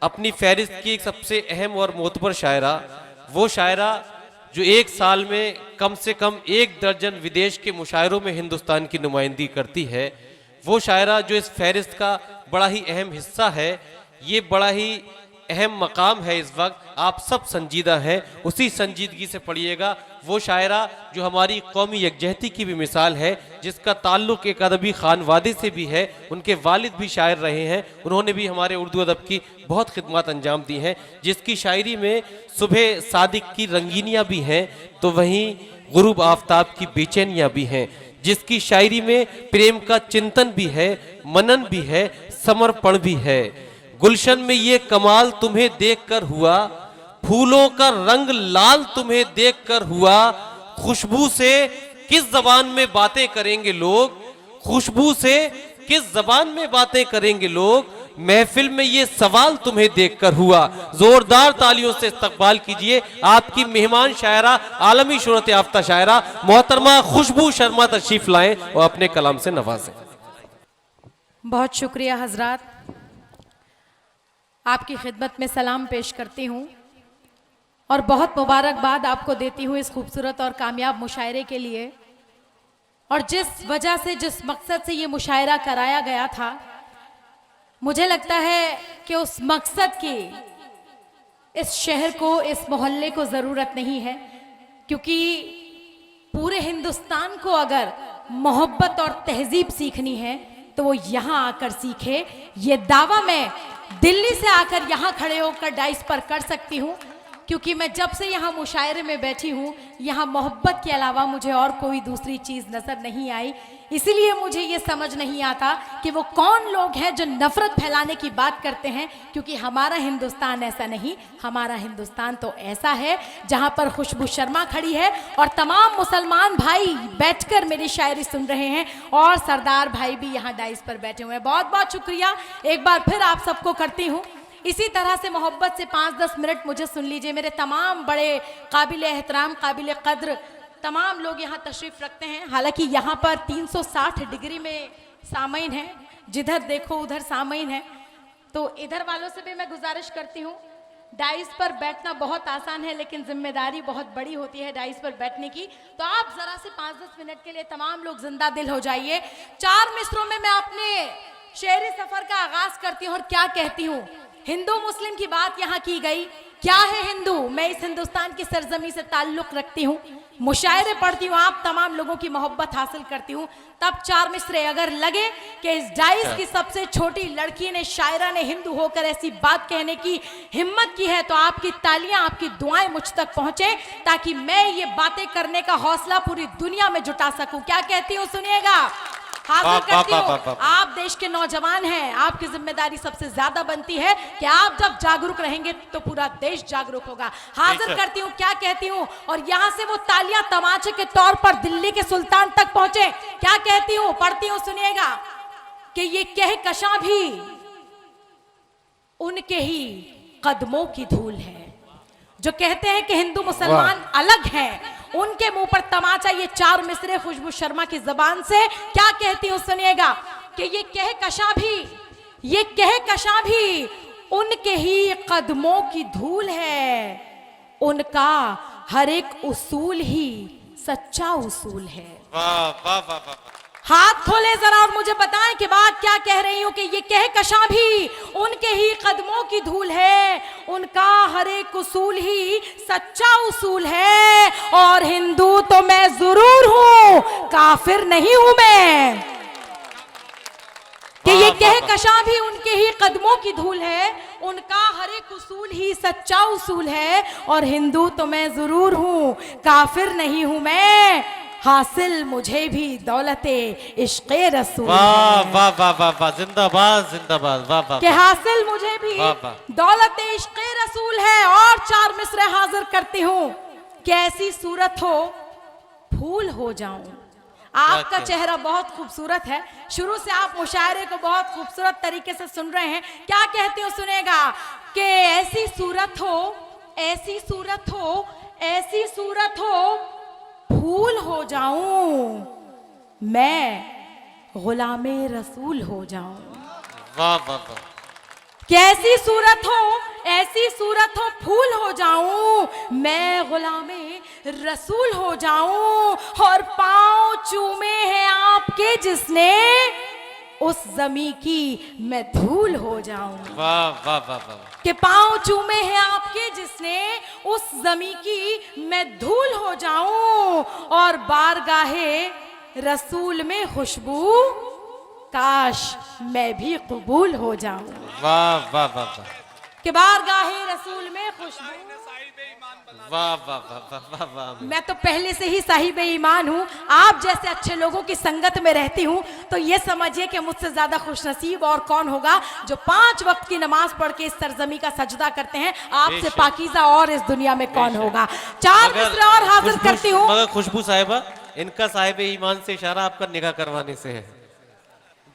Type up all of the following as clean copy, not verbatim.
अपनी फहरिस्त की एक सबसे अहम और मोतबर शायरा, वो शायरा जो एक साल में कम से कम 1 दर्जन विदेश के मुशायरों में हिंदुस्तान की नुमाइंदगी करती है, वो शायरा जो इस फहरिस्त का बड़ा ही अहम हिस्सा है, ये बड़ा ही अहम मकाम है। इस वक्त आप सब संजीदा हैं, उसी संजीदगी से पढ़िएगा। वो शायरा जो हमारी कौमी यकजहती की भी मिसाल है, जिसका ताल्लुक़ एक अदबी खानवादे से भी है। उनके वालिद भी शायर रहे हैं, उन्होंने भी हमारे उर्दू अदब की बहुत खिदमत अंजाम दी हैं। जिसकी शायरी में सुबह सादिक की रंगीनियाँ भी हैं तो वहीं गुरूब आफ्ताब की बेचैनियाँ भी हैं। जिसकी शायरी में प्रेम का चिंतन भी है, मनन भी है, समर्पण भी है। गुलशन में ये कमाल तुम्हें देखकर हुआ, फूलों का रंग लाल तुम्हें देखकर हुआ। खुशबू से किस जबान में बातें करेंगे लोग, खुशबू से किस जबान में बातें करेंगे लोग। महफिल में ये सवाल तुम्हें देखकर हुआ। जोरदार तालियों से इस्तकबाल कीजिए आपकी मेहमान शायरा, आलमी शोहरत याफ्ता शायरा मोहतरमा खुशबू शर्मा तशरीफ लाएं और अपने कलाम से नवाजें। बहुत शुक्रिया हजरात, आपकी खिदमत में सलाम पेश करती हूँ और बहुत मुबारकबाद आपको देती हूँ इस खूबसूरत और कामयाब मुशायरे के लिए। और जिस वजह से, जिस मकसद से ये मुशायरा कराया गया था, मुझे लगता है कि उस मकसद की इस शहर को, इस मोहल्ले को ज़रूरत नहीं है, क्योंकि पूरे हिंदुस्तान को अगर मोहब्बत और तहजीब सीखनी है तो वो यहाँ आकर सीखे। ये दावा मैं दिल्ली से आकर यहाँ खड़े होकर डाइस पर कर सकती हूँ, क्योंकि मैं जब से यहाँ मुशायरे में बैठी हूँ, यहाँ मोहब्बत के अलावा मुझे और कोई दूसरी चीज़ नज़र नहीं आई। इसीलिए मुझे ये समझ नहीं आता कि वो कौन लोग हैं जो नफ़रत फैलाने की बात करते हैं, क्योंकि हमारा हिंदुस्तान ऐसा नहीं। हमारा हिंदुस्तान तो ऐसा है जहाँ पर खुशबू शर्मा खड़ी है और तमाम मुसलमान भाई बैठकर मेरी शायरी सुन रहे हैं और सरदार भाई भी यहाँ डाइस पर बैठे हुए हैं। बहुत बहुत शुक्रिया एक बार फिर आप सबको करती हूँ। इसी तरह से मोहब्बत से 5-10 मिनट मुझे सुन लीजिए। मेरे तमाम बड़े काबिल एहतराम, काबिल कद्र तमाम लोग यहाँ तशरीफ़ रखते हैं। हालांकि यहाँ पर 360 डिग्री में सामईन है, जिधर देखो उधर सामईन है। तो इधर वालों से भी मैं गुजारिश करती हूँ, डाइस पर बैठना बहुत आसान है लेकिन जिम्मेदारी बहुत बड़ी होती है डाइस पर बैठने की। तो आप ज़रा से 5-10 मिनट के लिए तमाम लोग जिंदा दिल हो जाइए। 4 मिसरों में मैं अपने शेरी सफ़र का आगाज़ करती हूँ और क्या कहती हूँ। हिंदू मुस्लिम की बात यहाँ की गई। क्या है हिंदू? मैं इस हिंदुस्तान की सरजमी से ताल्लुक़ रखती हूँ, मुशायरे पढ़ती हूँ, आप तमाम लोगों की मोहब्बत हासिल करती हूँ। तब 4 मिसरे अगर लगे कि इस डाइस की सबसे छोटी लड़की ने, शायरा ने हिंदू होकर ऐसी बात कहने की हिम्मत की है, तो आपकी तालियां, आपकी दुआएं मुझ तक पहुँचे ताकि मैं ये बातें करने का हौसला पूरी दुनिया में जुटा सकूँ। क्या कहती हूँ सुनिएगा। हाजिर करती हूँ, आप देश के नौजवान हैं, आपकी जिम्मेदारी सबसे ज्यादा बनती है कि आप जब जागरूक रहेंगे तो पूरा देश जागरूक होगा। हाजिर करती हूँ, क्या कहती हूँ, और यहाँ से वो तालियां तमाचे के तौर पर दिल्ली के सुल्तान तक पहुंचे। क्या कहती हूँ, पढ़ती हूँ सुनिएगा कि ये कहकशां भी उनके ही कदमों की धूल है। जो कहते हैं कि हिंदू मुसलमान अलग हैं, उनके मुंह पर तमाचा। ये 4 मिसरे खुशबू शर्मा की जबान से क्या कहती हूँ सुनिएगा कि ये कहकशां भी उनके ही कदमों की धूल है, उनका हर एक उसूल ही सच्चा उसूल है। वाह वाह वाह वाह। हाथ खोले जरा और मुझे बताएं कि बात क्या कह रही हूं कि ये कहकशां भी उनके ही कदमों की धूल है, उनका हर एक उसूल ही सच्चा उसूल है। और हिंदू तो मैं जरूर हूं, काफिर नहीं हूं मैं। कि ये कहकशां भी उनके ही कदमों की धूल है, उनका हर एक उसूल ही सच्चा उसूल है। और हिंदू तो मैं जरूर हूं, काफिर नहीं हूं मैं। हासिल मुझे भी दौलते इश्क़े रसूल। वाह वाह वाह वाह वाह, जिंदाबाद जिंदाबाद, वाह वाह। कि हासिल मुझे भी दौलते इश्क़े रसूल है। और 4 मिसरे हाजिर करती हूँ कि ऐसी सूरत हो फूल हो जाऊं। आपका चेहरा बहुत खूबसूरत है, शुरू से आप मुशायरे को बहुत खूबसूरत तरीके से सुन रहे हैं। क्या कहती हूँ सुनेगा कि ऐसी सूरत हो, ऐसी सूरत हो, ऐसी सूरत हो फूल हो जाऊं, मैं गुलामे रसूल हो जाऊं। वाह वाह वाह। कि ऐसी सूरत हो फूल हो जाऊं, मैं गुलामे रसूल हो जाऊं, और पांव चूमे हैं आपके जिसने, उस जमी की मैं धूल हो जाऊं। वाह वाह वाह वाह। कि पांव चूमे हैं आपके जिसने, उस जमी की मैं धूल हो जाऊं, और बारगाहे रसूल में खुशबू, काश मैं भी कबूल हो जाऊं। वाह वाह वाह वाह। कि बारगाहे रसूल में खुशबू, वाह वाह वाह वाह वाह। मैं तो पहले से ही साहिब ईमान हूँ। आप जैसे अच्छे लोगों की संगत में रहती हूँ तो ये समझिए कि मुझसे ज्यादा खुशनसीब और कौन होगा जो 5 वक्त की नमाज पढ़ के इस सरजमी का सजदा करते हैं। आपसे पाकीज़ा और इस दुनिया में कौन होगा। 4 मिसरे और हाजिर करती हूँ। मगर खुशबू साहिबा, इनका साहिब ईमान से इशारा आपका निकाह करवाने से है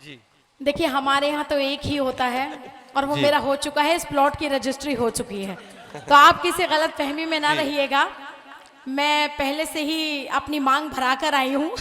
जी। देखिए हमारे यहाँ तो एक ही होता है और वो मेरा हो चुका है, इस प्लॉट की रजिस्ट्री हो चुकी है, तो आप किसी गलत फहमी में ना रहिएगा। मैं पहले से ही अपनी मांग भरा कर आई हूँ।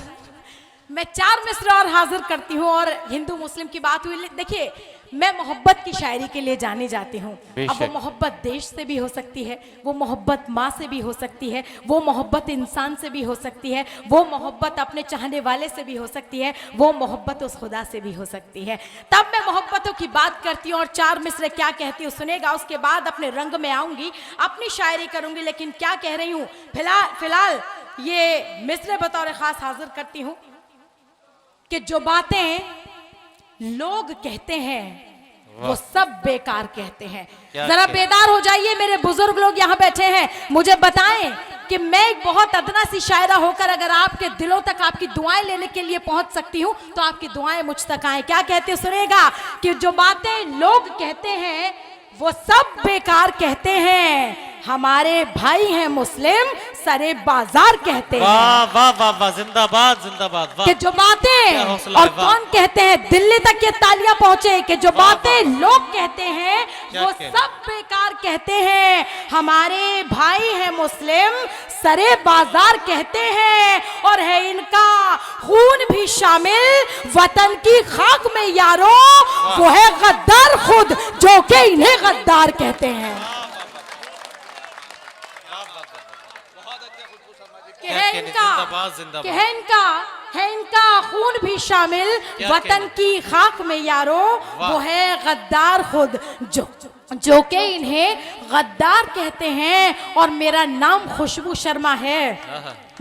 मैं 4 मिसरे और हाजिर करती हूँ। और हिंदू मुस्लिम की बात हुई, देखिए मैं मोहब्बत की शायरी के लिए जानी जाती हूँ। अब वो मोहब्बत देश से भी हो सकती है, वो मोहब्बत माँ से भी हो सकती है, वो मोहब्बत इंसान से भी हो सकती है, वो मोहब्बत अपने चाहने वाले से भी हो सकती है, वो मोहब्बत उस खुदा से भी हो सकती है। तब मैं मोहब्बतों की बात करती हूँ और 4 मिसरे क्या कहती हूँ सुनेगा। उसके बाद अपने रंग में आऊंगी, अपनी शायरी करूंगी। लेकिन क्या कह रही हूँ फिलहाल ये मिसरे बतौर खास हाजिर करती हूँ कि जो बातें लोग कहते हैं वो सब बेकार कहते हैं। जरा बेदार हो जाइए, मेरे बुजुर्ग लोग यहाँ बैठे हैं, मुझे बताएं कि मैं एक बहुत अदना सी शायरा होकर अगर आपके दिलों तक आपकी दुआएं लेने के लिए पहुंच सकती हूँ तो आपकी दुआएं मुझ तक आए। क्या कहते सुनेगा कि जो बातें लोग कहते हैं वो सब बेकार कहते हैं, हमारे भाई हैं मुस्लिम सरे बाजार कहते हैं। वाह वाह वाह वाह, जिंदाबाद जिंदाबाद। वाह कि जो बातें और कौन कहते हैं, दिल्ली तक ये तालियां पहुंचे कि जो बातें लोग कहते हैं वो सब बेकार कहते हैं, हमारे भाई हैं मुस्लिम सरे बाजार कहते हैं, और है इनका खून भी शामिल वतन की खाक में यारो, वो है गद्दार खुद जो कि इन्हें गद्दार कहते हैं। है इनका खून भी शामिल वतन की खाक में यारो, वो है गद्दार खुद जो कि इन्हें गद्दार कहते हैं। और मेरा नाम खुशबू शर्मा है,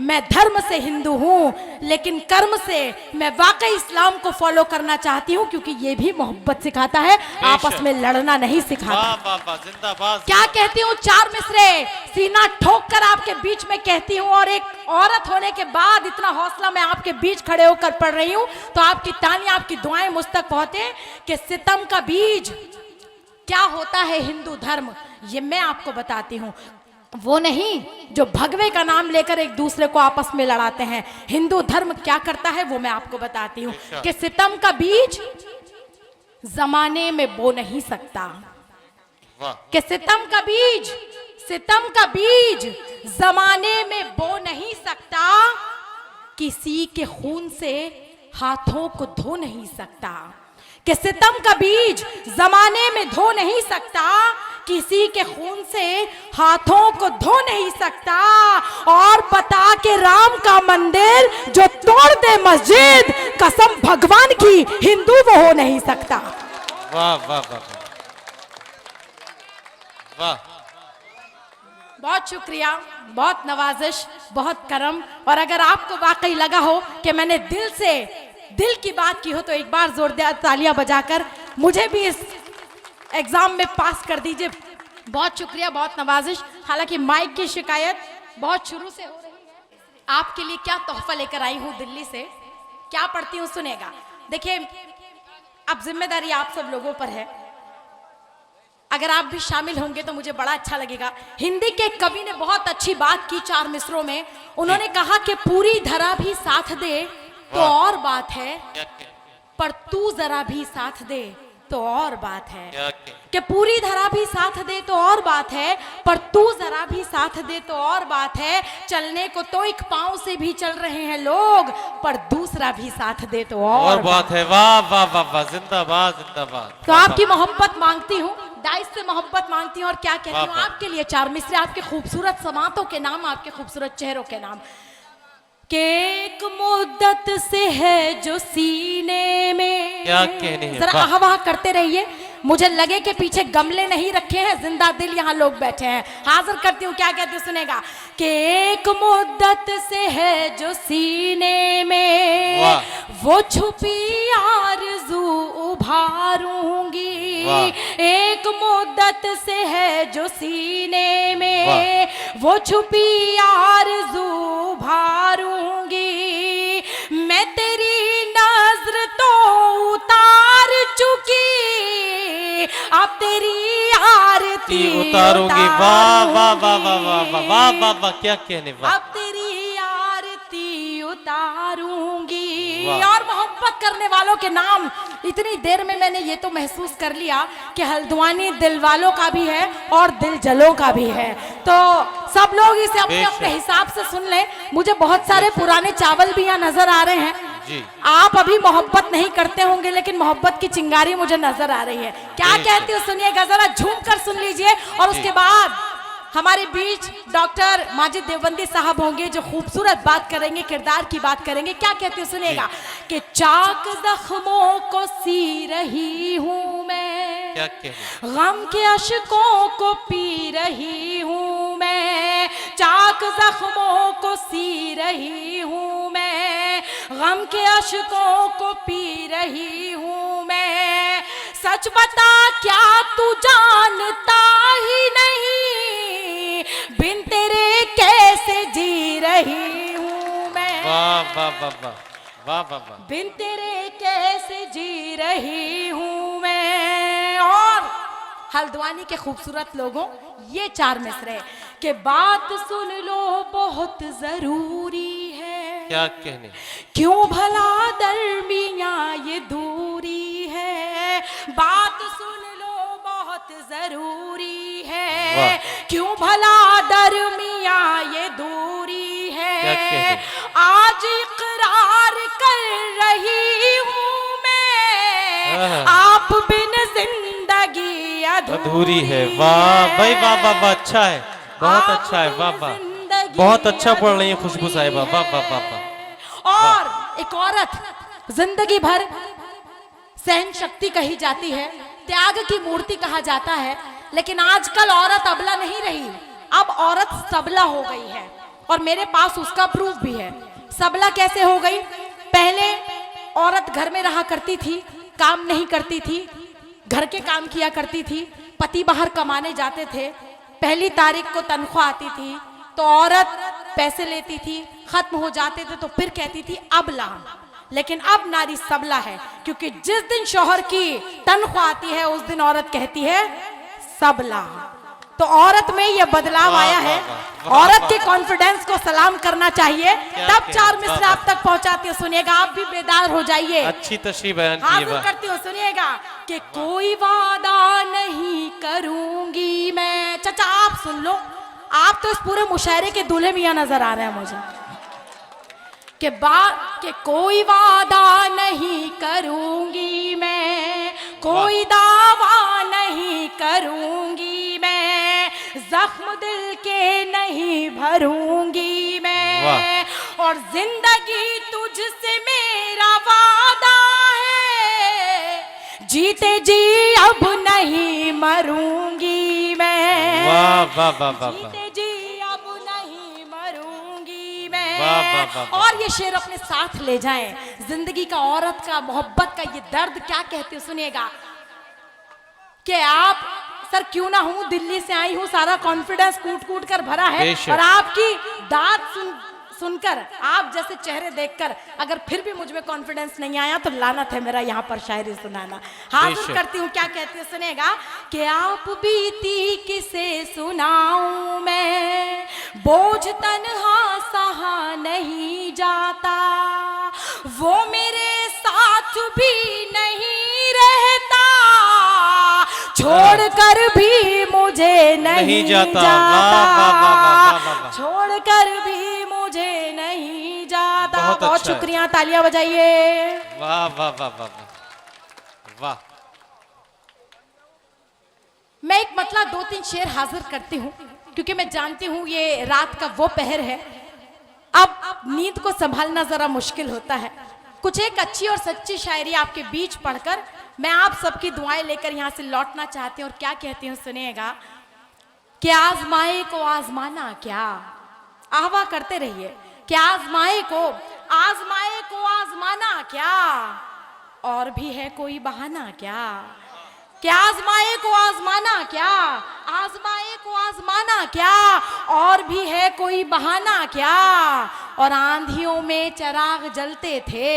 मैं धर्म से हिंदू हूँ लेकिन कर्म से मैं वाकई इस्लाम को फॉलो करना चाहती हूँ, क्योंकि ये भी मोहब्बत सिखाता है, आपस में लड़ना नहीं सिखाता। जिंदाबाद। क्या कहती हूँ 4 मिसरे सीना ठोक कर आपके बीच में कहती हूँ, और एक औरत होने के बाद इतना हौसला मैं आपके बीच खड़े होकर पढ़ रही हूँ, तो आपकी तालियां आपकी दुआएं मुझ तक पहुंचे कि सितम का बीज क्या होता है हिंदू धर्म, ये मैं आपको बताती हूँ। वो नहीं जो भगवे का नाम लेकर एक दूसरे को आपस में लड़ाते हैं। हिंदू धर्म क्या करता है वो मैं आपको बताती हूँ कि सितम का बीज जमाने में बो नहीं सकता, कि सितम का बीज जमाने में बो नहीं सकता, किसी के खून से हाथों को धो नहीं सकता, कि सितम का बीज जमाने में धो नहीं सकता, किसी के खून से हाथों को धो नहीं सकता, और बता के राम का मंदिर जो तोड़ दे मस्जिद, कसम भगवान की हिंदू वो हो नहीं सकता। वाह वाह वाह वाह, बहुत शुक्रिया, बहुत नवाजिश, बहुत करम। और अगर आपको वाकई लगा हो कि मैंने दिल की बात की हो तो एक बार जोरदार तालियां बजाकर मुझे भी इस एग्जाम में पास कर दीजिए। बहुत शुक्रिया, बहुत नवाजिश। हालांकि माइक की शिकायत बहुत शुरू से हो रही है। आपके लिए क्या तोहफा लेकर आई हूँ दिल्ली से, क्या पढ़ती हूँ सुनेगा। देखिए अब जिम्मेदारी आप सब लोगों पर है, अगर आप भी शामिल होंगे तो मुझे बड़ा अच्छा लगेगा। हिंदी के कवि ने बहुत अच्छी बात की 4 मिसरों में। उन्होंने कहा कि पूरी धरा भी साथ दे तो और बात है, पर तू जरा भी साथ दे तो और बात है, क्या कहें? कि पूरी धरा भी साथ दे तो और बात है, पर तू जरा भी साथ दे तो और बात है। चलने को तो एक पांव से भी चल रहे हैं लोग, पर दूसरा भी साथ दे तो और बात है। वाह वाह वाह वाह, जिंदाबाद जिंदाबाद। तो आपकी मोहब्बत मांगती हूँ, डाइस से मोहब्बत मांगती हूँ, और क्या कहती हूँ वाह, वाह। आपके लिए चार मिसरे, आपके खूबसूरत समातों के नाम, आपके खूबसूरत चेहरों के नाम। कि एक मुद्दत से है जो सीने में, क्या कहने हैं, जरा वाह। आहा करते रहिए, मुझे लगे कि पीछे गमले नहीं रखे हैं, जिंदा दिल यहाँ लोग बैठे हैं। हाजिर करती हूँ, क्या कहती हूँ सुनेगा। कि एक मुद्दत से है जो सीने में, वाह। वो छुपी आरज़ू उभारूंगी। वाह। एक मुद्दत से है जो सीने में, वाह। वो छुपी आरज़ू उभारूंगी। मैं तेरी नजर तो उतार चुकी, अब तेरी आरती उतारूंगी। वाह वाह वाह वाह वाह वाह वाह वाह वाह, क्या कहने। वाह अब तेरी आरती उतारूंगी। वाह। और मोहब्बत करने वालों के नाम, इतनी देर में मैंने ये तो महसूस कर लिया कि हल्द्वानी दिल वालों का भी है और दिल जलों का भी है। तो सब लोग इसे अपने अपने हिसाब से सुन लें। मुझे बहुत सारे पुराने चावल भी यहाँ नजर आ रहे हैं जी। आप अभी मोहब्बत नहीं करते होंगे, लेकिन मोहब्बत की चिंगारी मुझे नजर आ रही है। क्या कहती हो सुनिएगा, जरा झूम कर सुन लीजिए। और उसके बाद हमारे बीच डॉक्टर माजिद देवबंदी साहब होंगे, जो खूबसूरत बात करेंगे, किरदार की बात करेंगे। क्या कहती हो सुनिएगा। कि चाक जख्मों को सी रही हूँ मैं, क्या कहने। गम के अशकों को पी रही हूँ मैं। चाक जख्मों को सी रही हूँ मैं, गम के अशकों को पी रही हूँ मैं। सच बता क्या तू जानता ही नहीं, बिन तेरे कैसे जी रही हूँ मैं। वाह वाह वाह वाह वाह वाह वाह। बिन तेरे कैसे जी रही हूँ मैं। और हल्द्वानी के खूबसूरत लोगों, ये चार मिसरे। कि बात सुन लो बहुत जरूरी है, क्या कहने। क्यों भला दरमियाँ ये दूरी है। बात सुन लो बहुत जरूरी है, वाह। क्यों भला दरमियाँ ये दूरी क्या है। कहने। आज इकरार कर रही हूँ मैं, आहा। आप बिन जिंदगी अधूरी है। वाह भाई वाह वाह वाह, अच्छा है, बहुत अच्छा है। वाह वाह, बहुत अच्छा पढ़ रही है खुशबू साहिबा। वाह वाह वाह वाह। और एक औरत जिंदगी भर सहन शक्ति कही जाती है, त्याग की मूर्ति कहा जाता है, लेकिन आजकल औरत अबला नहीं रही, अब औरत सबला हो गई है। और मेरे पास उसका प्रूफ भी है। सबला कैसे हो गई। पहले औरत घर में रहा करती थी, काम नहीं करती थी, घर के काम किया करती थी, पति बाहर कमाने जाते थे, पहली तारीख को तनख्वाह आती थी तो औरत पैसे लेती थी, खत्म हो जाते थे तो फिर कहती थी अबला। लेकिन अब नारी सबला है, क्योंकि जिस दिन शौहर की तनख्वाह आती है उस दिन औरत कहती है सबला। तो औरत में यह बदलाव आया है। औरत के कॉन्फिडेंस को सलाम करना चाहिए। तब चार मिसरे आप तक पहुंचाती हो, सुनिएगा, आप भी बेदार हो जाइए। अच्छी तशरीह बयान की हाजिर है। करती हूँ, सुनिएगा। कि कोई वादा नहीं करूंगी मैं। चाचा आप सुन लो, आप तो इस पूरे मुशायरे के दूल्हे मियां नजर आ रहे हैं मुझे। कि कोई वादा नहीं करूंगी मैं, कोई दावा नहीं करूंगी मैं, जख्म दिल के नहीं भरूंगी मैं। और जिंदगी तुझसे मेरा वादा है, जीते जी अब नहीं मरूंगी मैं। वाह वाह वाह वाह। जीते जी अब नहीं मरूंगी मैं। वाह, वाह, वाह, वाह। और ये शेर अपने साथ ले जाएं। जिंदगी का, औरत का, मोहब्बत का ये दर्द क्या कहते हो सुनिएगा। कि आप सर क्यों ना हूं, दिल्ली से आई हूं, सारा कॉन्फिडेंस कूट कूट कर भरा है, बेशक। और आपकी दाद सुनकर, आप जैसे चेहरे देखकर अगर फिर भी मुझ में कॉन्फिडेंस नहीं आया तो लानत है मेरा यहाँ पर शायरी सुनाना। हाजिर बेशक। करती हूँ, क्या कहती हूँ सुनेगा। कि आप बीती किसे सुनाऊं मैं, बोझ तन्हा सहा नहीं जाता, वो मेरे साथ भी नहीं रहता, छोड़कर भी मुझे नहीं जाता। जाता, वाह, वाह, वाह, वाह, वाह, वाह। छोड़कर भी मुझे नहीं जाता। बहुत बहुत अच्छा है। शुक्रिया, तालियां बजाइए। वाह वाह वाह वाह वाह वाह। मैं एक मतला 2-3 शेर हाजिर करती हूँ, क्योंकि मैं जानती हूँ ये रात का वो पहर है, अब नींद को संभालना जरा मुश्किल होता है। कुछ एक अच्छी और सच्ची शायरी आपके बीच पढ़कर मैं आप सबकी दुआएं लेकर यहाँ से लौटना चाहती हूँ। और क्या कहती हूँ सुनिएगा कि आजमाए को आजमाना क्या, आवा करते रहिए कि आजमाए को आजमाना क्या, और भी है कोई बहाना क्या, कि आजमाए को आजमाना क्या, आजमाए को आजमाना क्या, और भी है कोई बहाना क्या। और आंधियों में चिराग जलते थे,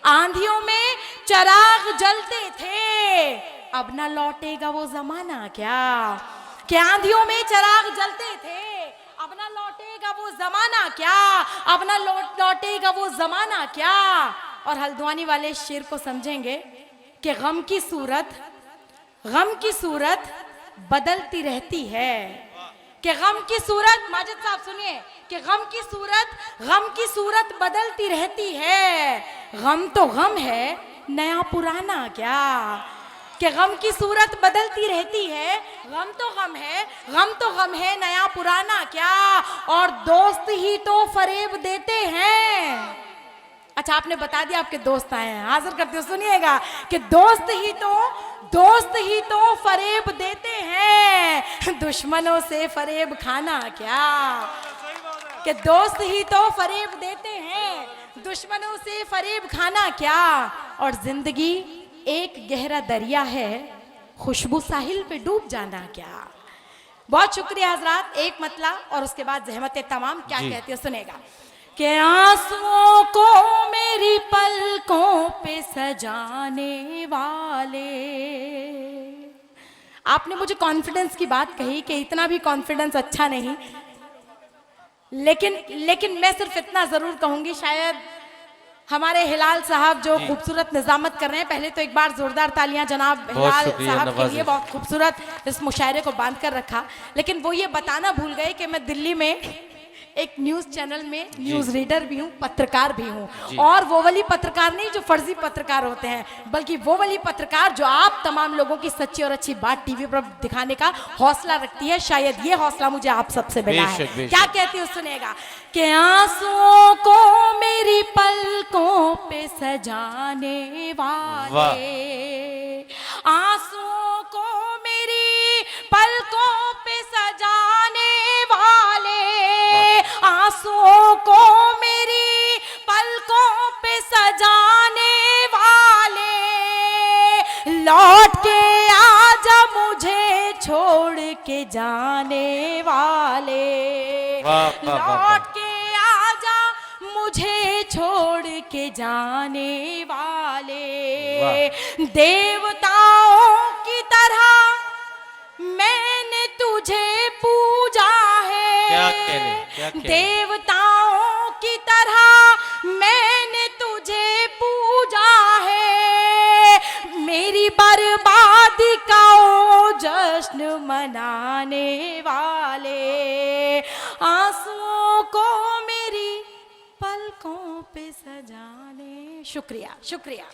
आंधियों में चिराग जलते थे, अब ना लौटेगा वो जमाना क्या, कि आंधियों में चिराग जलते थे, अब ना लौटेगा वो जमाना क्या, अब ना लौटेगा वो जमाना क्या। और हल्द्वानी वाले शेर को समझेंगे कि गम की सूरत बदलती रहती है, कि गम की सूरत, माजिद साहब सुनिए, कि गम की सूरत बदलती रहती है, गम तो गम है नया पुराना क्या, कि गम की सूरत बदलती रहती है, गम तो गम है नया पुराना क्या। और दोस्त ही तो फरेब देते हैं, अच्छा आपने बता दिया आपके दोस्त आए हैं, हाजिर करते हो सुनिएगा कि दोस्त ही तो फरेब देते हैं, दुश्मनों से फरेब खाना क्या, कि दोस्त ही तो फरेब देते हैं, दुश्मनों से फरेब खाना क्या। और जिंदगी एक गहरा दरिया है, खुशबू साहिल पे डूब जाना क्या। बहुत शुक्रिया हजरात। एक मतला और उसके बाद जहमत तमाम क्या कहती है सुनेगा कि आंसुओं को मेरी पलकों पे सजाने वाले। आपने मुझे कॉन्फिडेंस की बात कही कि इतना भी कॉन्फिडेंस अच्छा नहीं, लेकिन मैं सिर्फ इतना जरूर कहूंगी, शायद हमारे हिलाल साहब जो खूबसूरत निजामत कर रहे हैं, पहले तो एक बार जोरदार तालियां जनाब हिलाल साहब के लिए, बहुत खूबसूरत इस मुशायरे को बांध कर रखा। लेकिन वो ये बताना भूल गए कि मैं दिल्ली में एक न्यूज चैनल में न्यूज रीडर भी हूँ, पत्रकार भी हूँ, और वो वाली पत्रकार नहीं जो फर्जी पत्रकार होते हैं, बल्कि वो वाली पत्रकार जो आप तमाम लोगों की सच्ची और अच्छी बात टीवी पर दिखाने का हौसला रखती है। शायद ये हौसला मुझे आप सबसे मिला है। क्या कहती हूँ सुनेगा कि आंसुओं को मेरी पलकों पे सजाने वाले, आंसुओं को मेरी पलकों पे सजाने वाले, आंसुओं को मेरी पलकों पे सजाने वाले, लौट के आजा मुझे छोड़ के जाने वाले, लौट के आजा मुझे छोड़ के जाने वाले। देवताओं की तरह मैंने तुझे पूजा है, क्या कहने? देवताओं की तरह मैंने तुझे पूजा है, मेरी बर्बादी का ओ जश्न मनाने वाले, आंसुओं को मेरी पलकों पे सजाने। शुक्रिया शुक्रिया।